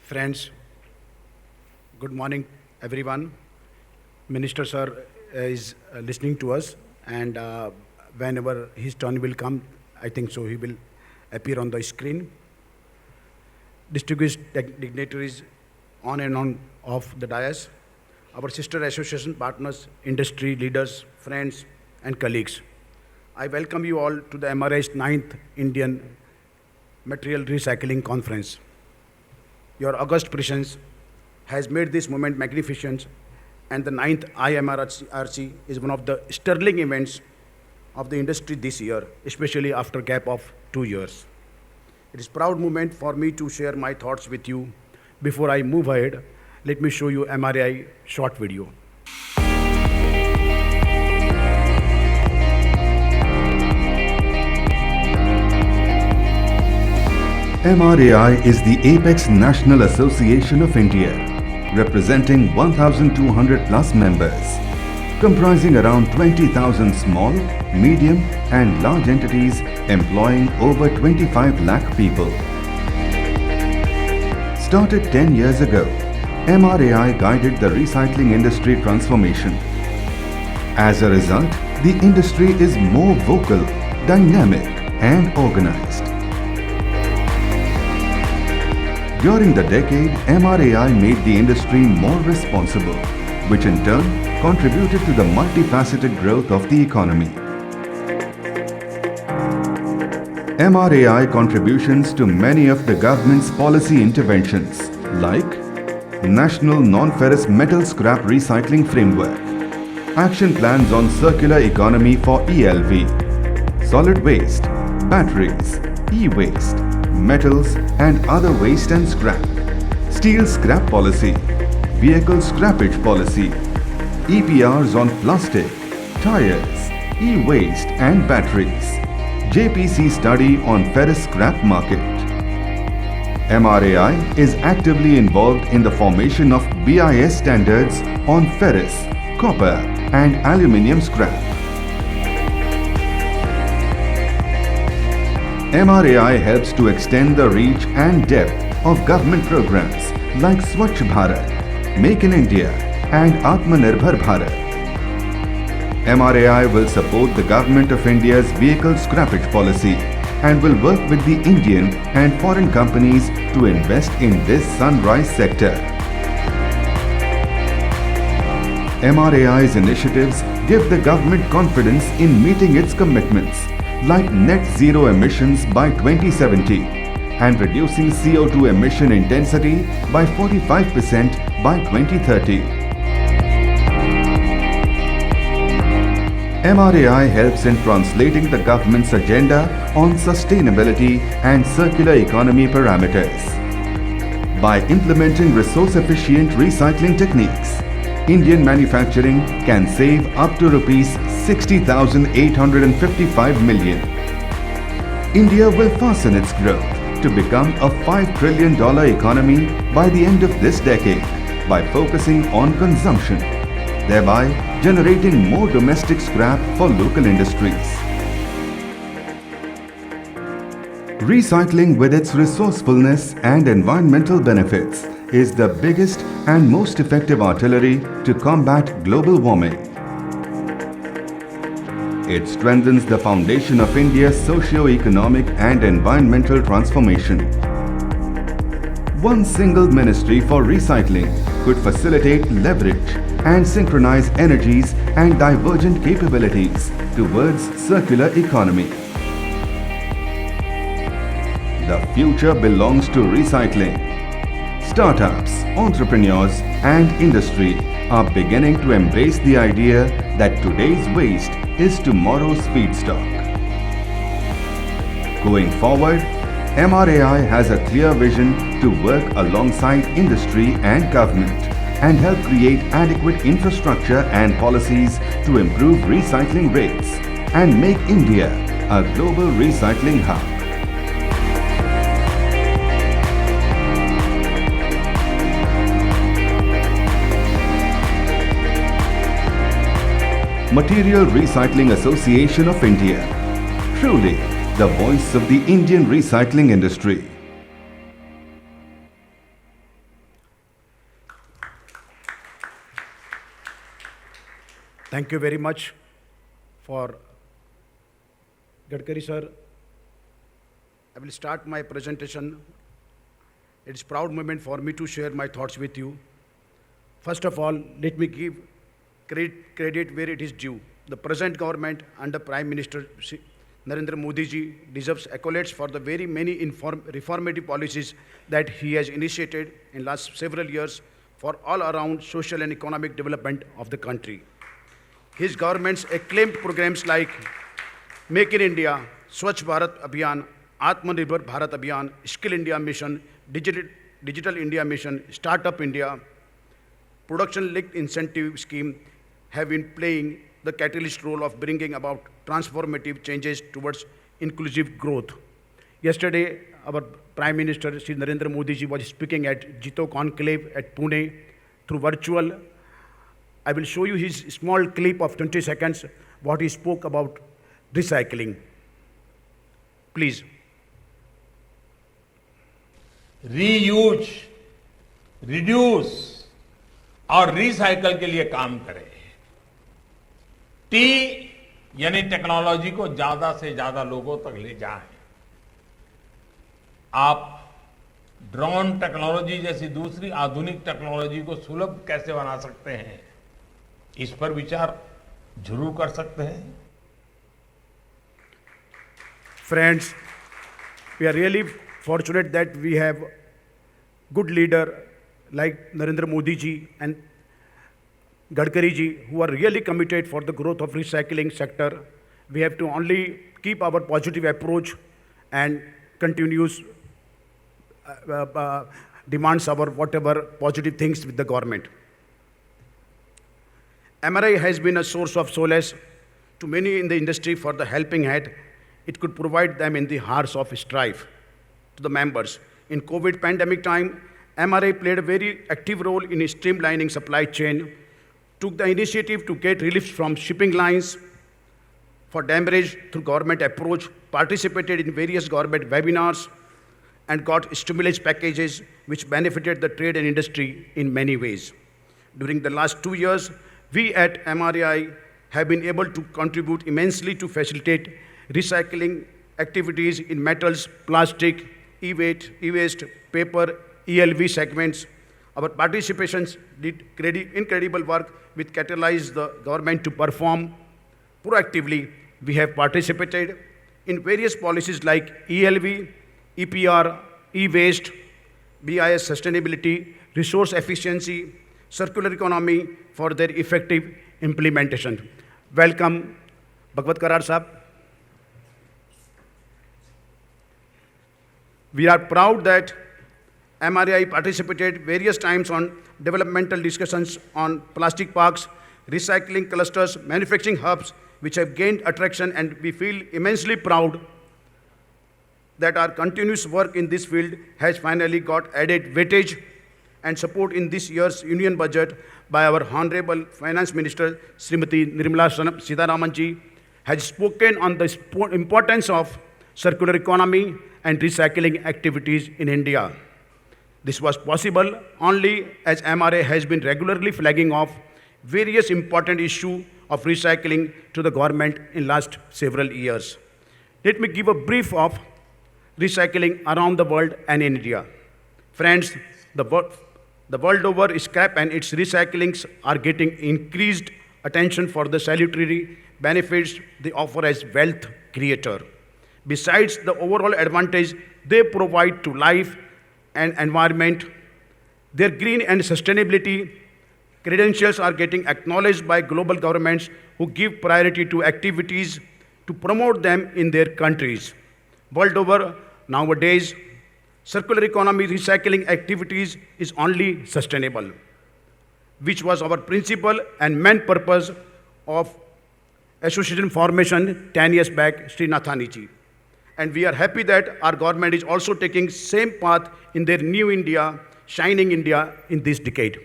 Friends, good morning, everyone. Minister sir is listening to us, and whenever his turn will come, I think so he will appear on the screen. Distinguished dignitaries on and on off the dais, our sister association partners, industry leaders, friends, and colleagues. I welcome you all to the MRAI's 9th Indian Material Recycling Conference. Your august presence has made this moment magnificent, and the 9th IMRC is one of the sterling events of the industry this year, especially after a gap of 2 years. It is a proud moment for me to share my thoughts with you. Before I move ahead, let me show you MRAI short video. MRAI is the apex national association of India, representing 1,200 plus members, comprising around 20,000 small, medium and large entities employing over 25 lakh people. Started 10 years ago, MRAI guided the recycling industry transformation. As a result, the industry is more vocal, dynamic and organized. During the decade, MRAI made the industry more responsible, which in turn contributed to the multifaceted growth of the economy. MRAI contributions to many of the government's policy interventions like National Non-Ferrous Metal Scrap Recycling Framework, Action Plans on Circular Economy for ELV, Solid Waste, Batteries, E-Waste, Metals and other waste and scrap, Steel Scrap Policy, Vehicle Scrappage Policy, EPRs on plastic, tires, e-waste and batteries, JPC study on ferrous scrap market. MRAI is actively involved in the formation of BIS standards on ferrous, copper and aluminium scrap. MRAI helps to extend the reach and depth of government programs like Swachh Bharat, Make in India and Atmanirbhar Bharat. MRAI will support the Government of India's vehicle scrappage policy and will work with the Indian and foreign companies to invest in this sunrise sector. MRAI's initiatives give the government confidence in meeting its commitments like net zero emissions by 2070 and reducing CO2 emission intensity by 45% by 2030. MRAI helps in translating the government's agenda on sustainability and circular economy parameters. By implementing resource-efficient recycling techniques, Indian manufacturing can save up to Rs 60,855 million. India will fasten its growth to become a $5 trillion economy by the end of this decade by focusing on consumption, thereby generating more domestic scrap for local industries. Recycling with its resourcefulness and environmental benefits is the biggest and most effective artillery to combat global warming. It strengthens the foundation of India's socio-economic and environmental transformation. One single ministry for recycling could facilitate leverage and synchronize energies and divergent capabilities towards circular economy. The future belongs to recycling. Startups, entrepreneurs and industry are beginning to embrace the idea that today's waste is tomorrow's feedstock. Going forward, MRAI has a clear vision to work alongside industry and government and help create adequate infrastructure and policies to improve recycling rates and make India a global recycling hub. Material Recycling Association of India. Truly, the voice of the Indian recycling industry. Thank you very much for Gadkari sir. I will start my presentation. It's a proud moment for me to share my thoughts with you. First of all, let me give credit where it is due. The present government under Prime Minister Shri Narendra Modi ji deserves accolades for the very many reformative policies that he has initiated in last several years for all around social and economic development of the country. His government's acclaimed programs like Make in India, Swachh Bharat Abhiyan, Atmanirbhar Bharat Abhiyan, Skill India Mission, Digital India Mission, Startup India, Production-Linked Incentive Scheme have been playing the catalyst role of bringing about transformative changes towards inclusive growth. Yesterday, our Prime Minister Shri Narendra Modi ji was speaking at Jito Conclave at Pune through virtual. I will show you his small clip of 20 seconds what he spoke about recycling. Please. Reuse, reduce और recycle के लिए काम करें। T यानी technology को ज्यादा से ज्यादा लोगों तक ले जाएं। आप ड्रोन टेक्नोलॉजी जैसी दूसरी आधुनिक टेक्नोलॉजी को सुलभ कैसे बना सकते हैं, इस पर विचार जरूर कर सकते हैं। Friends, we are really fortunate that we have good leader like Narendra Modi ji and Gadkari ji who are really committed for the growth of recycling sector. We have to only keep our positive approach and continuous demands our whatever positive things with the government. MRAI has been a source of solace to many in the industry for the helping hand it could provide them in the hours of strife to the members. In COVID pandemic time, MRAI played a very active role in streamlining supply chain, took the initiative to get relief from shipping lines for damage through government approach, participated in various government webinars, and got stimulus packages which benefited the trade and industry in many ways. During the last 2 years, we at MRAI have been able to contribute immensely to facilitate recycling activities in metals, plastic, e-waste, paper, ELV segments. Our participations did incredible work which catalyzed the government to perform proactively. We have participated in various policies like ELV, EPR, e-waste, BIS sustainability, resource efficiency, circular economy for their effective implementation. Welcome, Bhagwat Karar Sahab. We are proud that MRAI participated various times on developmental discussions on plastic parks, recycling clusters, manufacturing hubs, which have gained attraction, and we feel immensely proud that our continuous work in this field has finally got added weightage and support in this year's union budget by our Honorable Finance Minister, Srimati Nirmala Sitharaman ji, has spoken on the importance of circular economy and recycling activities in India. This was possible only as MRAI has been regularly flagging off various important issues of recycling to the government in last several years. Let me give a brief of recycling around the world and in India. Friends, the world over, scrap and its recyclings are getting increased attention for the salutary benefits they offer as wealth creator. Besides the overall advantage they provide to life and environment, their green and sustainability credentials are getting acknowledged by global governments who give priority to activities to promote them in their countries. World over, nowadays, circular economy recycling activities is only sustainable, which was our principle and main purpose of association formation 10 years back, Sri Nathani ji. And we are happy that our government is also taking same path in their new India, shining India in this decade.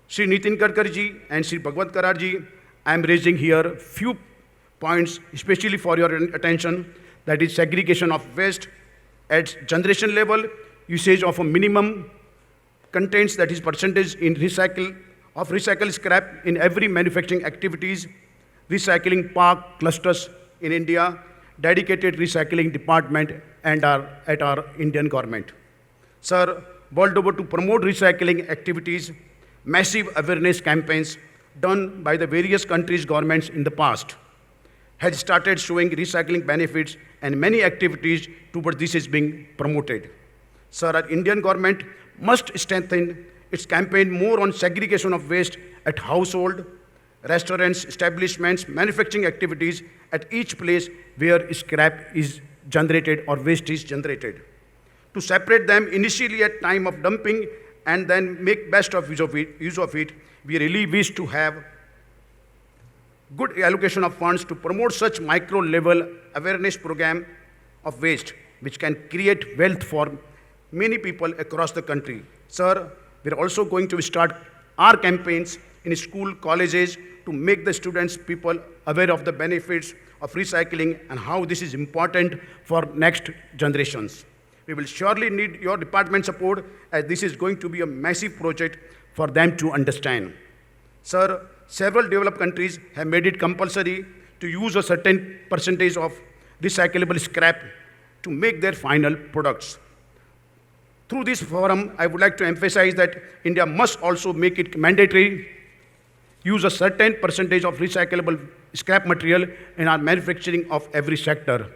Sri Nitin Gadkari ji and Sri Bhagwat Karar ji, I am raising here few points, especially for your attention, that is segregation of waste at generation level, usage of a minimum contents, that is percentage in recycle of recycled scrap in every manufacturing activities, recycling park clusters in India, dedicated recycling department and at our Indian government. Sir, world over to promote recycling activities, massive awareness campaigns done by the various countries' governments in the past has started showing recycling benefits and many activities towards this is being promoted. Sir, our Indian government must strengthen its campaign more on segregation of waste at household, restaurants, establishments, manufacturing activities at each place where scrap is generated or waste is generated. To separate them initially at time of dumping and then make best of use of it, we really wish to have good allocation of funds to promote such micro-level awareness program of waste, which can create wealth for many people across the country. Sir, we're also going to start our campaigns in school, colleges to make the students, people aware of the benefits of recycling and how this is important for next generations. We will surely need your department support as this is going to be a massive project for them to understand. Sir, several developed countries have made it compulsory to use a certain percentage of recyclable scrap to make their final products. Through this forum, I would like to emphasize that India must also make it mandatory use a certain percentage of recyclable scrap material in our manufacturing of every sector.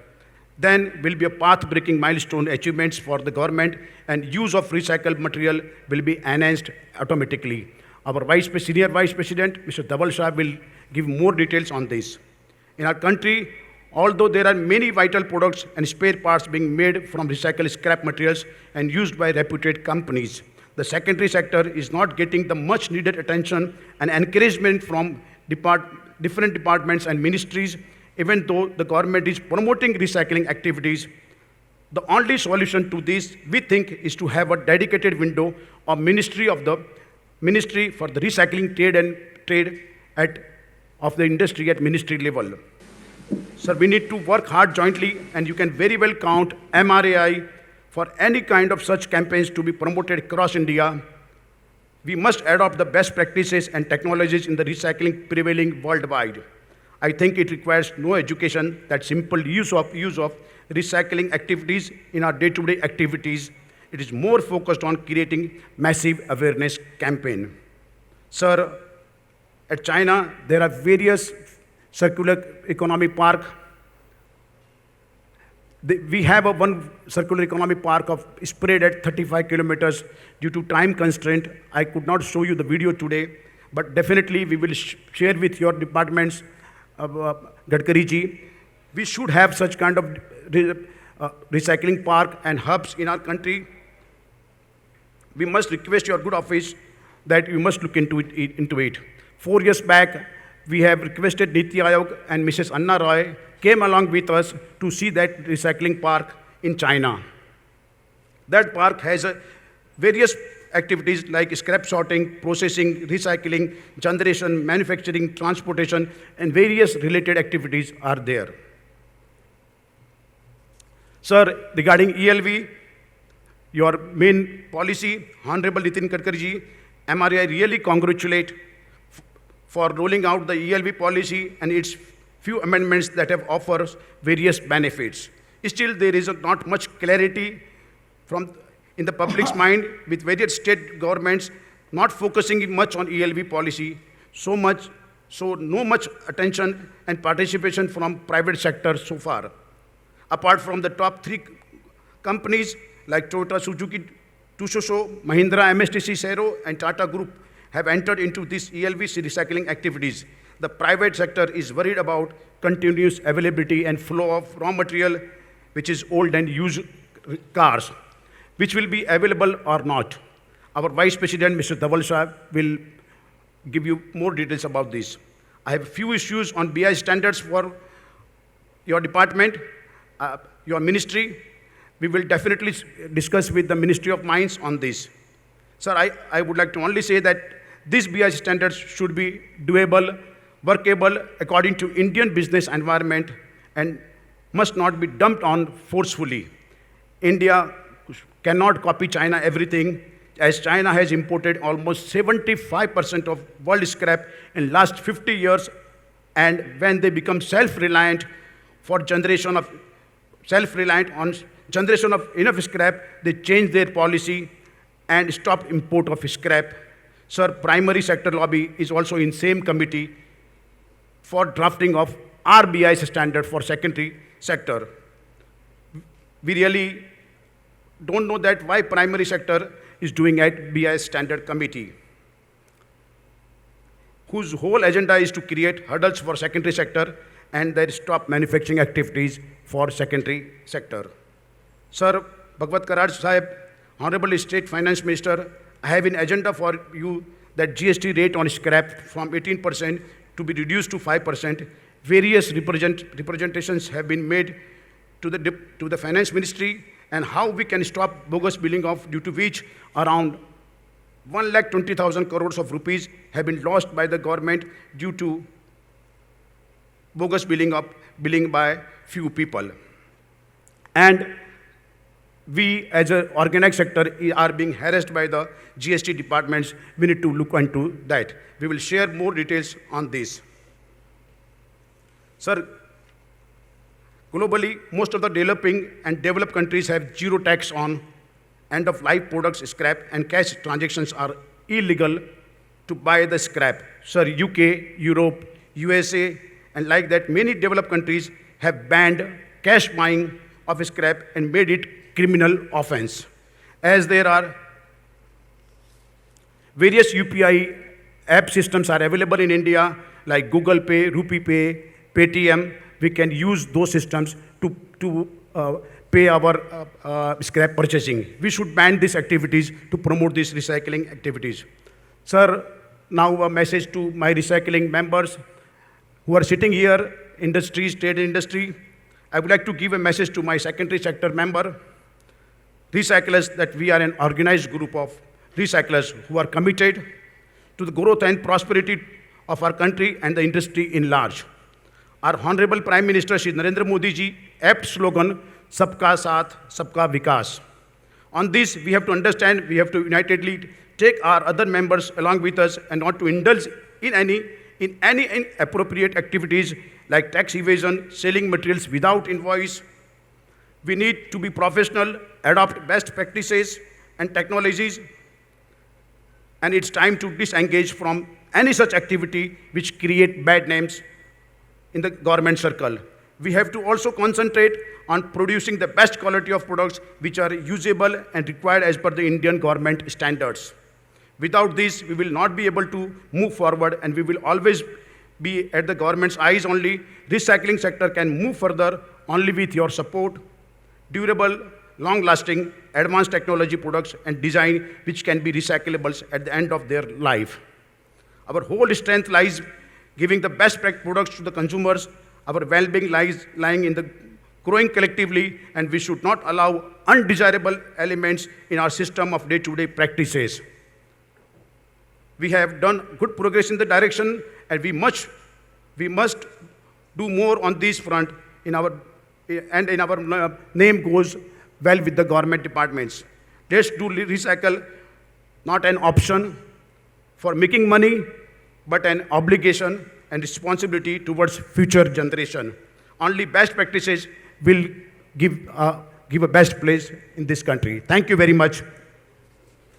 Then will be a path-breaking milestone achievements for the government and use of recycled material will be enhanced automatically. Our Senior Vice President, Mr. Dhaval Shah, will give more details on this. In our country, although there are many vital products and spare parts being made from recycled scrap materials and used by reputed companies, the secondary sector is not getting the much needed attention and encouragement from different departments and ministries, even though the government is promoting recycling activities. The only solution to this, we think, is to have a dedicated window of Ministry for the Recycling Trade of the industry at ministry level. Sir, we need to work hard jointly, and you can very well count MRAI for any kind of such campaigns to be promoted across India. We must adopt the best practices and technologies in the recycling prevailing worldwide. I think it requires no education, that simple use of recycling activities in our day-to-day activities. It is more focused on creating massive awareness campaign. Sir, at China, there are various circular economy park. We have one circular economy park spread at 35 kilometers. Due to time constraint, I could not show you the video today, but definitely we will share with your departments, Gadkari ji. We should have such kind of recycling park and hubs in our country. We must request your good office that you must look into it. 4 years back, we have requested Niti Aayog and Mrs. Anna Roy came along with us to see that recycling park in China. That park has various activities like scrap sorting, processing, recycling, generation, manufacturing, transportation, and various related activities are there. Sir, regarding ELV, your main policy, Honorable Nitin Gadkari ji, MRAI really congratulate for rolling out the ELV policy and its few amendments that have offered various benefits. Still, there is not much clarity in the public's mind, with various state governments not focusing much on ELV policy, so no much attention and participation from private sector so far. Apart from the top 3 companies like Toyota, Suzuki, Tushoso, Mahindra, MSTC, Sero, and Tata Group have entered into this ELV recycling activities. The private sector is worried about continuous availability and flow of raw material, which is old and used cars, which will be available or not. Our Vice President, Mr. Dhaval Shah, will give you more details about this. I have a few issues on BI standards for your department, your ministry. We will definitely discuss with the Ministry of Mines on this. Sir, I would like to only say that these BI standards should be doable, workable according to Indian business environment and must not be dumped on forcefully. India cannot copy China everything. as China has imported almost 75% of world scrap in last 50 years, and when they become self-reliant on generation of enough scrap, they change their policy and stop import of scrap. Sir, primary sector lobby is also in same committee for drafting of RBI's standard for secondary sector. We really don't know that why primary sector is doing at BIS standard committee, whose whole agenda is to create hurdles for secondary sector and then stop manufacturing activities for secondary sector. Sir, Bhagwat Karaj Sahib, Honorable State Finance Minister, I have an agenda for you that GST rate on scrap from 18% to be reduced to 5%. Various representations have been made to the Finance Ministry, and how we can stop bogus billing of, due to which around 1,20,000 crores of rupees have been lost by the government due to bogus billing by few people. And we as an organized sector are being harassed by the GST departments. We need to look into that. We will share more details on this. Sir, globally, most of the developing and developed countries have zero tax on end-of-life products, scrap, and cash transactions are illegal to buy the scrap. Sir, UK, Europe, USA, and like that, many developed countries have banned cash buying of scrap and made it criminal offense. As there are various UPI app systems are available in India, like Google Pay, Rupee Pay, Paytm, we can use those systems to pay our scrap purchasing. We should ban these activities to promote these recycling activities. Sir, now a message to my recycling members who are sitting here, industry, state industry. I would like to give a message to my secondary sector member, recyclers, that we are an organized group of recyclers who are committed to the growth and prosperity of our country and the industry in large. Our Honorable Prime Minister Shri Narendra Modi ji apt slogan, Sabka Saath, Sabka Vikas. On this, we have to understand, we have to unitedly take our other members along with us and not to indulge in any inappropriate activities like tax evasion, selling materials without invoice. We need to be professional, adopt best practices and technologies, and it's time to disengage from any such activity which create bad names in the government circle. We have to also concentrate on producing the best quality of products which are usable and required as per the Indian government standards. Without this, we will not be able to move forward, and we will always be at the government's eyes only. Recycling sector can move further only with your support. Durable, long-lasting, advanced technology products and design which can be recyclables at the end of their life. Our whole strength lies giving the best products to the consumers. Our well-being lies lying in the growing collectively, and we should not allow undesirable elements in our system of day-to-day practices. We have done good progress in the direction, and we must do more on this front in our name goes well with the government departments. Let's do recycle, not an option for making money, but an obligation and responsibility towards future generation. Only best practices will give a best place in this country. Thank you very much.